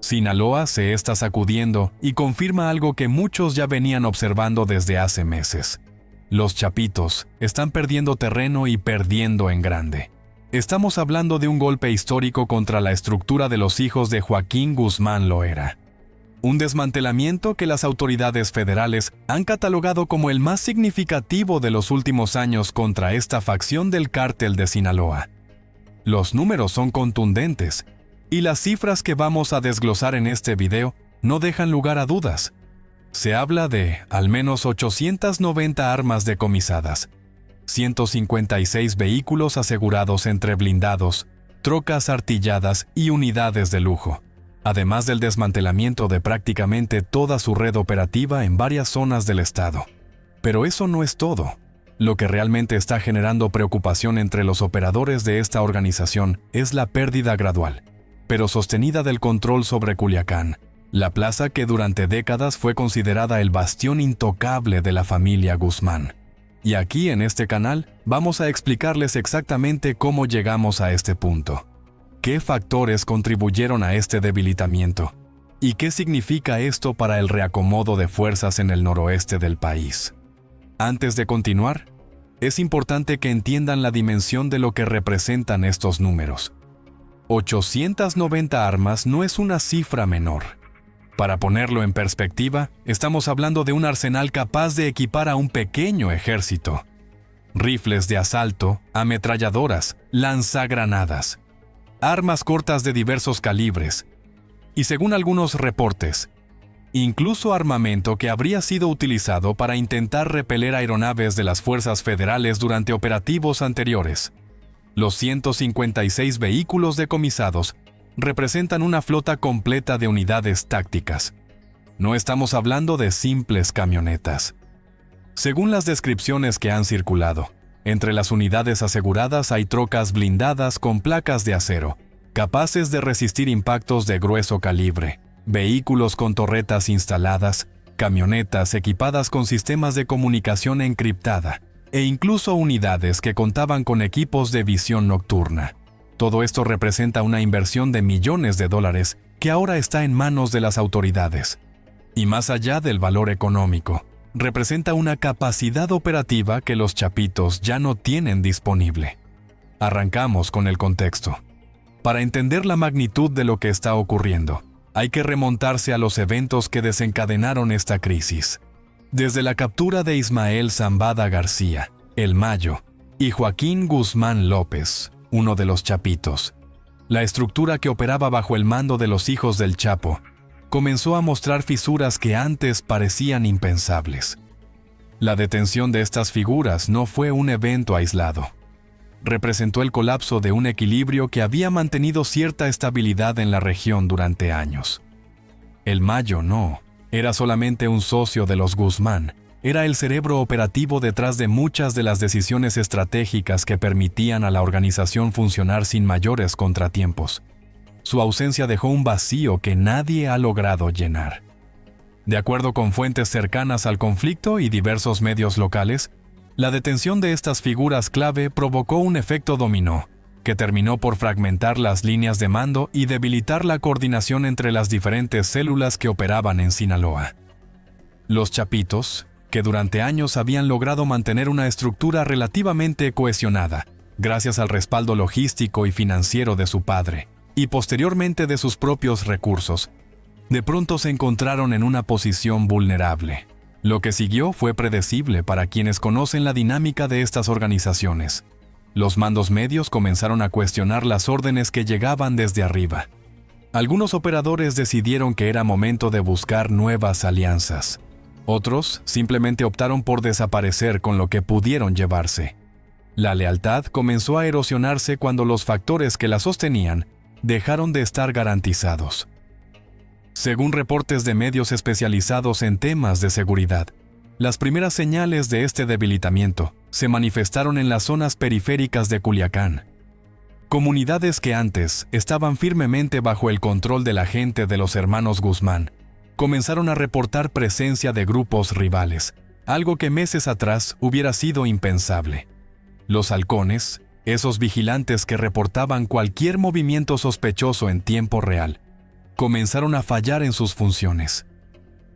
Sinaloa se está sacudiendo y confirma algo que muchos ya venían observando desde hace meses. Los chapitos están perdiendo terreno y perdiendo en grande. Estamos hablando de un golpe histórico contra la estructura de los hijos de Joaquín Guzmán Loera. Un desmantelamiento que las autoridades federales han catalogado como el más significativo de los últimos años contra esta facción del cártel de Sinaloa. Los números son contundentes, y las cifras que vamos a desglosar en este video no dejan lugar a dudas. Se habla de al menos 890 armas decomisadas, 156 vehículos asegurados entre blindados, trocas artilladas y unidades de lujo, además del desmantelamiento de prácticamente toda su red operativa en varias zonas del estado. Pero eso no es todo. Lo que realmente está generando preocupación entre los operadores de esta organización es la pérdida gradual, pero sostenida del control sobre Culiacán, la plaza que durante décadas fue considerada el bastión intocable de la familia Guzmán. Y aquí en este canal vamos a explicarles exactamente cómo llegamos a este punto, qué factores contribuyeron a este debilitamiento y qué significa esto para el reacomodo de fuerzas en el noroeste del país. Antes de continuar, es importante que entiendan la dimensión de lo que representan estos números. 890 armas no es una cifra menor. Para ponerlo en perspectiva, estamos hablando de un arsenal capaz de equipar a un pequeño ejército. Rifles de asalto, ametralladoras, lanzagranadas, armas cortas de diversos calibres, y según algunos reportes, incluso armamento que habría sido utilizado para intentar repeler aeronaves de las fuerzas federales durante operativos anteriores. Los 156 vehículos decomisados representan una flota completa de unidades tácticas. No estamos hablando de simples camionetas. Según las descripciones que han circulado, entre las unidades aseguradas hay trocas blindadas con placas de acero, capaces de resistir impactos de grueso calibre, vehículos con torretas instaladas, camionetas equipadas con sistemas de comunicación encriptada, e incluso unidades que contaban con equipos de visión nocturna. Todo esto representa una inversión de millones de dólares que ahora está en manos de las autoridades. Y más allá del valor económico, representa una capacidad operativa que los chapitos ya no tienen disponible. Arrancamos con el contexto. Para entender la magnitud de lo que está ocurriendo, hay que remontarse a los eventos que desencadenaron esta crisis. Desde la captura de Ismael Zambada García, el Mayo, y Joaquín Guzmán López, uno de los chapitos, la estructura que operaba bajo el mando de los hijos del Chapo comenzó a mostrar fisuras que antes parecían impensables. La detención de estas figuras no fue un evento aislado. Representó el colapso de un equilibrio que había mantenido cierta estabilidad en la región durante años. El Mayo no era solamente un socio de los Guzmán, era el cerebro operativo detrás de muchas de las decisiones estratégicas que permitían a la organización funcionar sin mayores contratiempos. Su ausencia dejó un vacío que nadie ha logrado llenar. De acuerdo con fuentes cercanas al conflicto y diversos medios locales, la detención de estas figuras clave provocó un efecto dominó, que terminó por fragmentar las líneas de mando y debilitar la coordinación entre las diferentes células que operaban en Sinaloa. Los chapitos, que durante años habían logrado mantener una estructura relativamente cohesionada, gracias al respaldo logístico y financiero de su padre, y posteriormente de sus propios recursos, de pronto se encontraron en una posición vulnerable. Lo que siguió fue predecible para quienes conocen la dinámica de estas organizaciones. Los mandos medios comenzaron a cuestionar las órdenes que llegaban desde arriba. Algunos operadores decidieron que era momento de buscar nuevas alianzas. Otros simplemente optaron por desaparecer con lo que pudieron llevarse. La lealtad comenzó a erosionarse cuando los factores que la sostenían dejaron de estar garantizados. Según reportes de medios especializados en temas de seguridad, las primeras señales de este debilitamiento se manifestaron en las zonas periféricas de Culiacán. Comunidades que antes estaban firmemente bajo el control de la gente de los hermanos Guzmán comenzaron a reportar presencia de grupos rivales, algo que meses atrás hubiera sido impensable. Los halcones, esos vigilantes que reportaban cualquier movimiento sospechoso en tiempo real, comenzaron a fallar en sus funciones.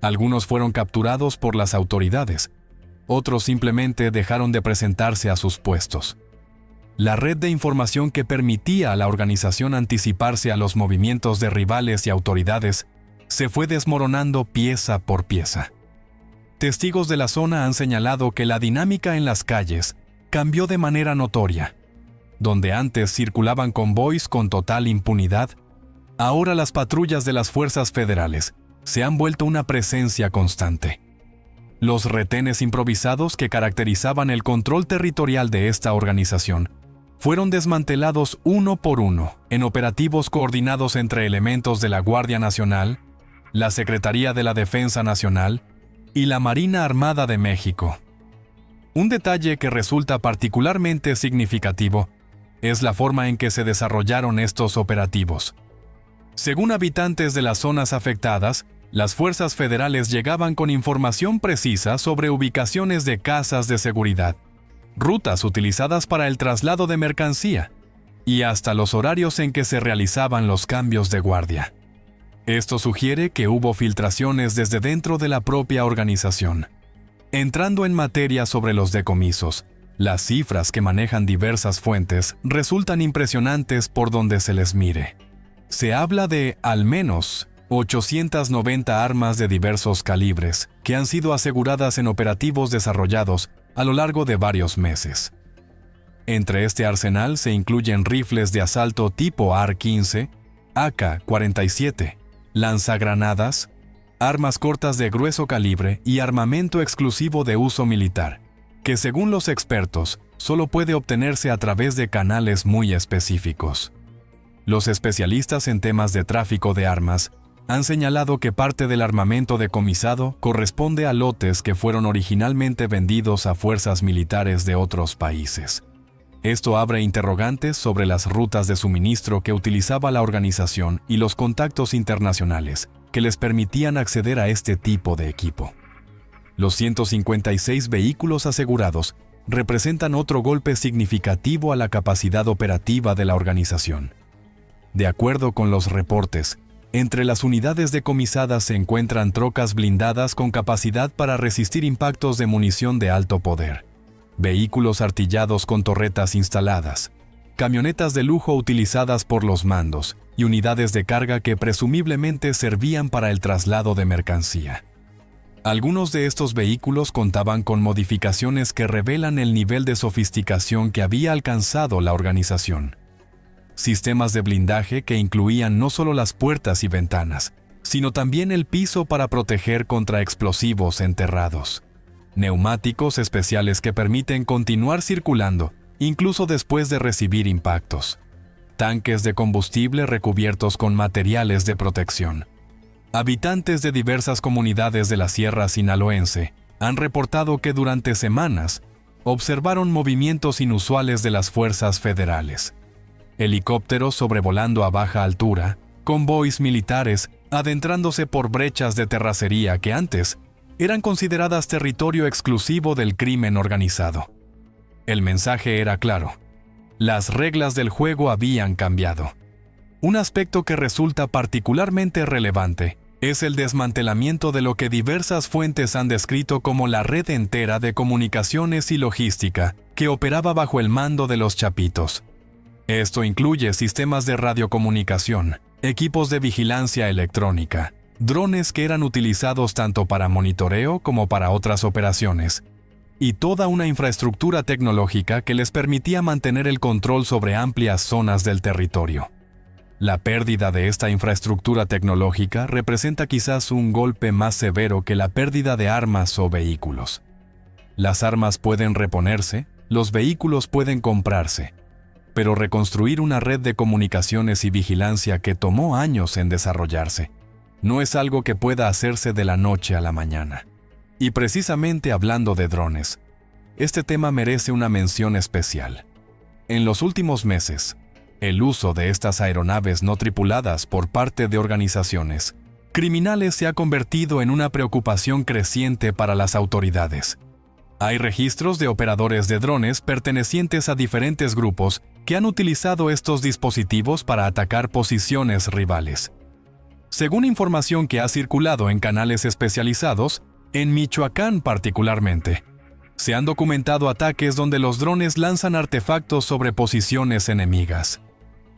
Algunos fueron capturados por las autoridades, otros simplemente dejaron de presentarse a sus puestos. La red de información que permitía a la organización anticiparse a los movimientos de rivales y autoridades se fue desmoronando pieza por pieza. Testigos de la zona han señalado que la dinámica en las calles cambió de manera notoria. Donde antes circulaban convoys con total impunidad, ahora las patrullas de las fuerzas federales se han vuelto una presencia constante. Los retenes improvisados que caracterizaban el control territorial de esta organización fueron desmantelados uno por uno en operativos coordinados entre elementos de la Guardia Nacional, la Secretaría de la Defensa Nacional y la Marina Armada de México. Un detalle que resulta particularmente significativo es la forma en que se desarrollaron estos operativos. Según habitantes de las zonas afectadas, las fuerzas federales llegaban con información precisa sobre ubicaciones de casas de seguridad, rutas utilizadas para el traslado de mercancía y hasta los horarios en que se realizaban los cambios de guardia. Esto sugiere que hubo filtraciones desde dentro de la propia organización. Entrando en materia sobre los decomisos, las cifras que manejan diversas fuentes resultan impresionantes por donde se les mire. Se habla de, al menos, 890 armas de diversos calibres que han sido aseguradas en operativos desarrollados a lo largo de varios meses. Entre este arsenal se incluyen rifles de asalto tipo AR-15, AK-47, lanzagranadas, armas cortas de grueso calibre y armamento exclusivo de uso militar, que según los expertos, solo puede obtenerse a través de canales muy específicos. Los especialistas en temas de tráfico de armas han señalado que parte del armamento decomisado corresponde a lotes que fueron originalmente vendidos a fuerzas militares de otros países. Esto abre interrogantes sobre las rutas de suministro que utilizaba la organización y los contactos internacionales que les permitían acceder a este tipo de equipo. Los 156 vehículos asegurados representan otro golpe significativo a la capacidad operativa de la organización. De acuerdo con los reportes, entre las unidades decomisadas se encuentran trocas blindadas con capacidad para resistir impactos de munición de alto poder, vehículos artillados con torretas instaladas, camionetas de lujo utilizadas por los mandos y unidades de carga que presumiblemente servían para el traslado de mercancía. Algunos de estos vehículos contaban con modificaciones que revelan el nivel de sofisticación que había alcanzado la organización. Sistemas de blindaje que incluían no solo las puertas y ventanas, sino también el piso para proteger contra explosivos enterrados. Neumáticos especiales que permiten continuar circulando, incluso después de recibir impactos. Tanques de combustible recubiertos con materiales de protección. Habitantes de diversas comunidades de la Sierra Sinaloense han reportado que durante semanas observaron movimientos inusuales de las fuerzas federales. Helicópteros sobrevolando a baja altura, convoys militares adentrándose por brechas de terracería que antes eran consideradas territorio exclusivo del crimen organizado. El mensaje era claro. Las reglas del juego habían cambiado. Un aspecto que resulta particularmente relevante es el desmantelamiento de lo que diversas fuentes han descrito como la red entera de comunicaciones y logística que operaba bajo el mando de los Chapitos. Esto incluye sistemas de radiocomunicación, equipos de vigilancia electrónica, drones que eran utilizados tanto para monitoreo como para otras operaciones, y toda una infraestructura tecnológica que les permitía mantener el control sobre amplias zonas del territorio. La pérdida de esta infraestructura tecnológica representa quizás un golpe más severo que la pérdida de armas o vehículos. Las armas pueden reponerse, los vehículos pueden comprarse, pero reconstruir una red de comunicaciones y vigilancia que tomó años en desarrollarse no es algo que pueda hacerse de la noche a la mañana. Y precisamente hablando de drones, este tema merece una mención especial. En los últimos meses, el uso de estas aeronaves no tripuladas por parte de organizaciones criminales se ha convertido en una preocupación creciente para las autoridades. Hay registros de operadores de drones pertenecientes a diferentes grupos que han utilizado estos dispositivos para atacar posiciones rivales. Según información que ha circulado en canales especializados, en Michoacán particularmente, se han documentado ataques donde los drones lanzan artefactos sobre posiciones enemigas.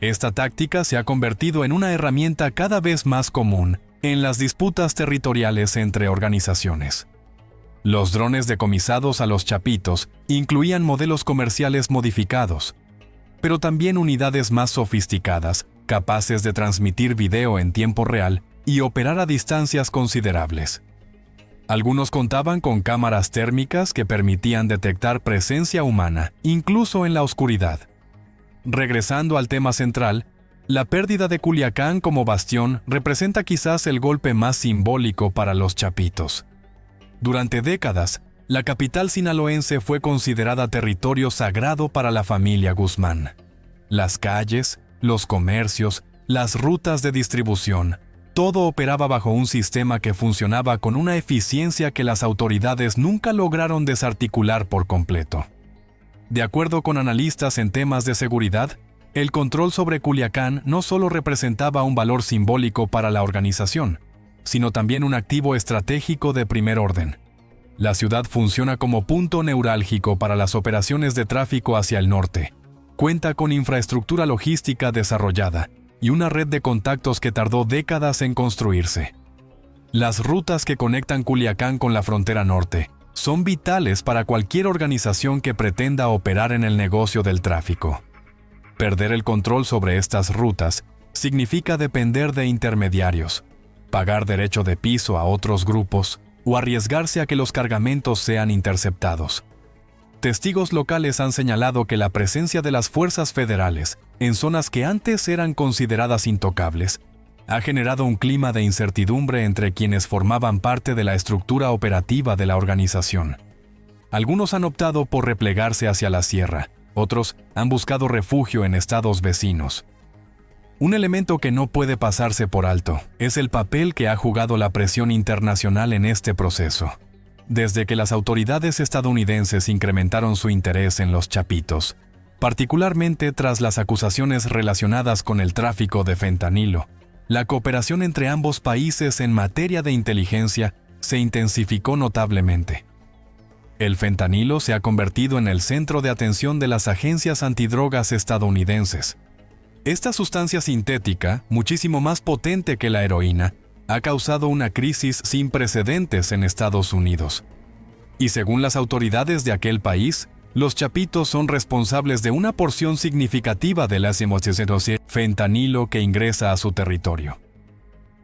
Esta táctica se ha convertido en una herramienta cada vez más común en las disputas territoriales entre organizaciones. Los drones decomisados a los chapitos incluían modelos comerciales modificados, pero también unidades más sofisticadas, capaces de transmitir video en tiempo real y operar a distancias considerables. Algunos contaban con cámaras térmicas que permitían detectar presencia humana, incluso en la oscuridad. Regresando al tema central, la pérdida de Culiacán como bastión representa quizás el golpe más simbólico para los chapitos. Durante décadas, la capital sinaloense fue considerada territorio sagrado para la familia Guzmán. Las calles, los comercios, las rutas de distribución, todo operaba bajo un sistema que funcionaba con una eficiencia que las autoridades nunca lograron desarticular por completo. De acuerdo con analistas en temas de seguridad, el control sobre Culiacán no solo representaba un valor simbólico para la organización, sino también un activo estratégico de primer orden. La ciudad funciona como punto neurálgico para las operaciones de tráfico hacia el norte. Cuenta con infraestructura logística desarrollada y una red de contactos que tardó décadas en construirse. Las rutas que conectan Culiacán con la frontera norte son vitales para cualquier organización que pretenda operar en el negocio del tráfico. Perder el control sobre estas rutas significa depender de intermediarios, pagar derecho de piso a otros grupos o arriesgarse a que los cargamentos sean interceptados. Testigos locales han señalado que la presencia de las fuerzas federales en zonas que antes eran consideradas intocables ha generado un clima de incertidumbre entre quienes formaban parte de la estructura operativa de la organización. Algunos han optado por replegarse hacia la sierra, otros han buscado refugio en estados vecinos. Un elemento que no puede pasarse por alto es el papel que ha jugado la presión internacional en este proceso. Desde que las autoridades estadounidenses incrementaron su interés en los chapitos, particularmente tras las acusaciones relacionadas con el tráfico de fentanilo, la cooperación entre ambos países en materia de inteligencia se intensificó notablemente. El fentanilo se ha convertido en el centro de atención de las agencias antidrogas estadounidenses. Esta sustancia sintética, muchísimo más potente que la heroína, ha causado una crisis sin precedentes en Estados Unidos. Y según las autoridades de aquel país, los chapitos son responsables de una porción significativa de las emociones fentanilo que ingresa a su territorio.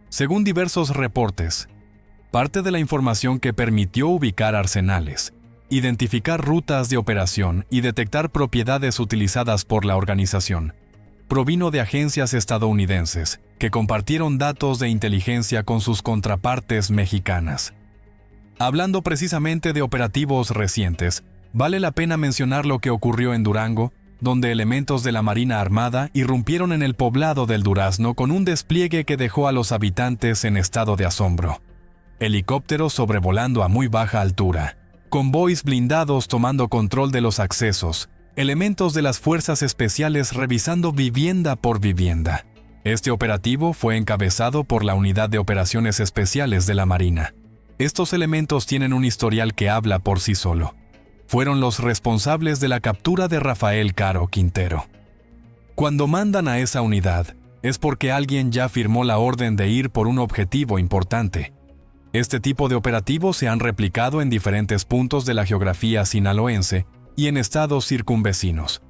Según diversos reportes, parte de la información que permitió ubicar arsenales, identificar rutas de operación y detectar propiedades utilizadas por la organización, provino de agencias estadounidenses que compartieron datos de inteligencia con sus contrapartes mexicanas. Hablando precisamente de operativos recientes, vale la pena mencionar lo que ocurrió en Durango, donde elementos de la Marina Armada irrumpieron en el poblado del Durazno con un despliegue que dejó a los habitantes en estado de asombro. Helicópteros sobrevolando a muy baja altura, convoys blindados tomando control de los accesos, elementos de las fuerzas especiales revisando vivienda por vivienda. Este operativo fue encabezado por la Unidad de Operaciones Especiales de la Marina. Estos elementos tienen un historial que habla por sí solo. Fueron los responsables de la captura de Rafael Caro Quintero. Cuando mandan a esa unidad, es porque alguien ya firmó la orden de ir por un objetivo importante. Este tipo de operativos se han replicado en diferentes puntos de la geografía sinaloense y en estados circunvecinos.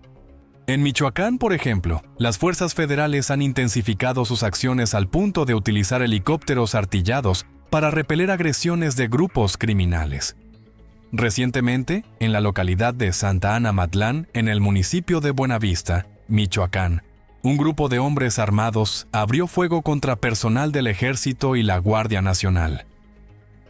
En Michoacán, por ejemplo, las fuerzas federales han intensificado sus acciones al punto de utilizar helicópteros artillados para repeler agresiones de grupos criminales. Recientemente, en la localidad de Santa Ana Matlán, en el municipio de Buenavista, Michoacán, un grupo de hombres armados abrió fuego contra personal del Ejército y la Guardia Nacional.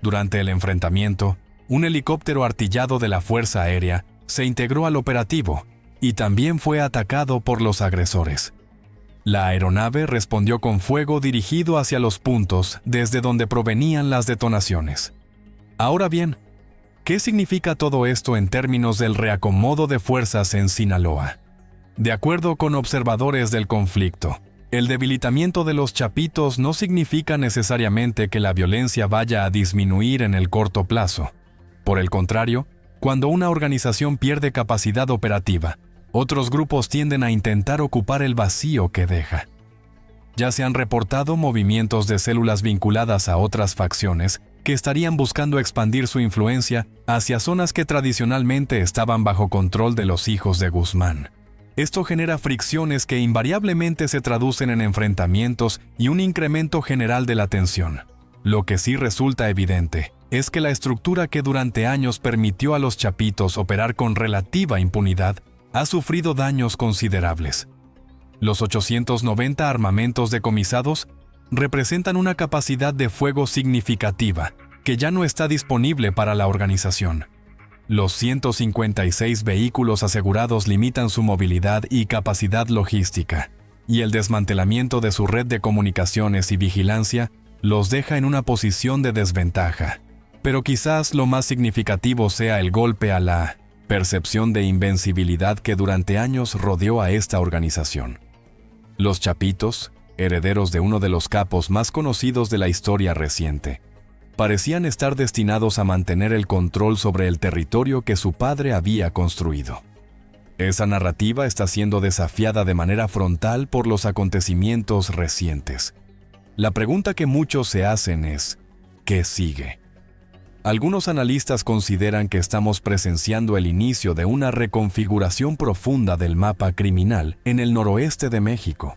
Durante el enfrentamiento, un helicóptero artillado de la Fuerza Aérea se integró al operativo y también fue atacado por los agresores. La aeronave respondió con fuego dirigido hacia los puntos desde donde provenían las detonaciones. Ahora bien, ¿qué significa todo esto en términos del reacomodo de fuerzas en Sinaloa? De acuerdo con observadores del conflicto, El debilitamiento de los chapitos no significa necesariamente que la violencia vaya a disminuir en el corto plazo. Por el contrario, cuando una organización pierde capacidad operativa, otros grupos tienden a intentar ocupar el vacío que deja. Ya se han reportado movimientos de células vinculadas a otras facciones que estarían buscando expandir su influencia hacia zonas que tradicionalmente estaban bajo control de los hijos de Guzmán. Esto genera fricciones que invariablemente se traducen en enfrentamientos y un incremento general de la tensión. Lo que sí resulta evidente es que la estructura que durante años permitió a los chapitos operar con relativa impunidad ha sufrido daños considerables. Los 890 armamentos decomisados representan una capacidad de fuego significativa que ya no está disponible para la organización. Los 156 vehículos asegurados limitan su movilidad y capacidad logística, y el desmantelamiento de su red de comunicaciones y vigilancia los deja en una posición de desventaja. Pero quizás lo más significativo sea el golpe a la percepción de invencibilidad que durante años rodeó a esta organización. Los chapitos, herederos de uno de los capos más conocidos de la historia reciente, parecían estar destinados a mantener el control sobre el territorio que su padre había construido. Esa narrativa está siendo desafiada de manera frontal por los acontecimientos recientes. La pregunta que muchos se hacen es, ¿qué sigue? Algunos analistas consideran que estamos presenciando el inicio de una reconfiguración profunda del mapa criminal en el noroeste de México.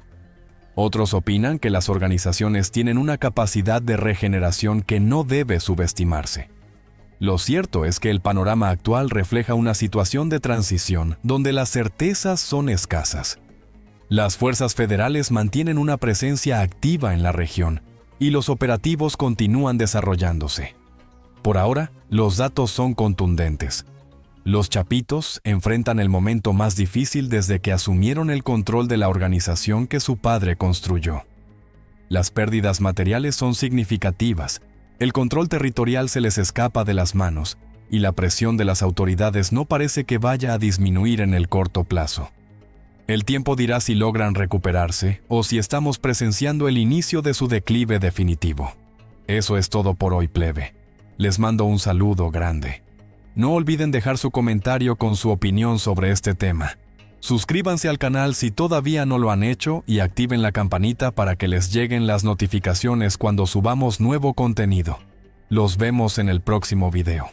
Otros opinan que las organizaciones tienen una capacidad de regeneración que no debe subestimarse. Lo cierto es que el panorama actual refleja una situación de transición donde las certezas son escasas. Las fuerzas federales mantienen una presencia activa en la región y los operativos continúan desarrollándose. Por ahora, los datos son contundentes. Los chapitos enfrentan el momento más difícil desde que asumieron el control de la organización que su padre construyó. Las pérdidas materiales son significativas, el control territorial se les escapa de las manos y la presión de las autoridades no parece que vaya a disminuir en el corto plazo. El tiempo dirá si logran recuperarse o si estamos presenciando el inicio de su declive definitivo. Eso es todo por hoy, plebe. Les mando un saludo grande. No olviden dejar su comentario con su opinión sobre este tema. Suscríbanse al canal si todavía no lo han hecho y activen la campanita para que les lleguen las notificaciones cuando subamos nuevo contenido. Los vemos en el próximo video.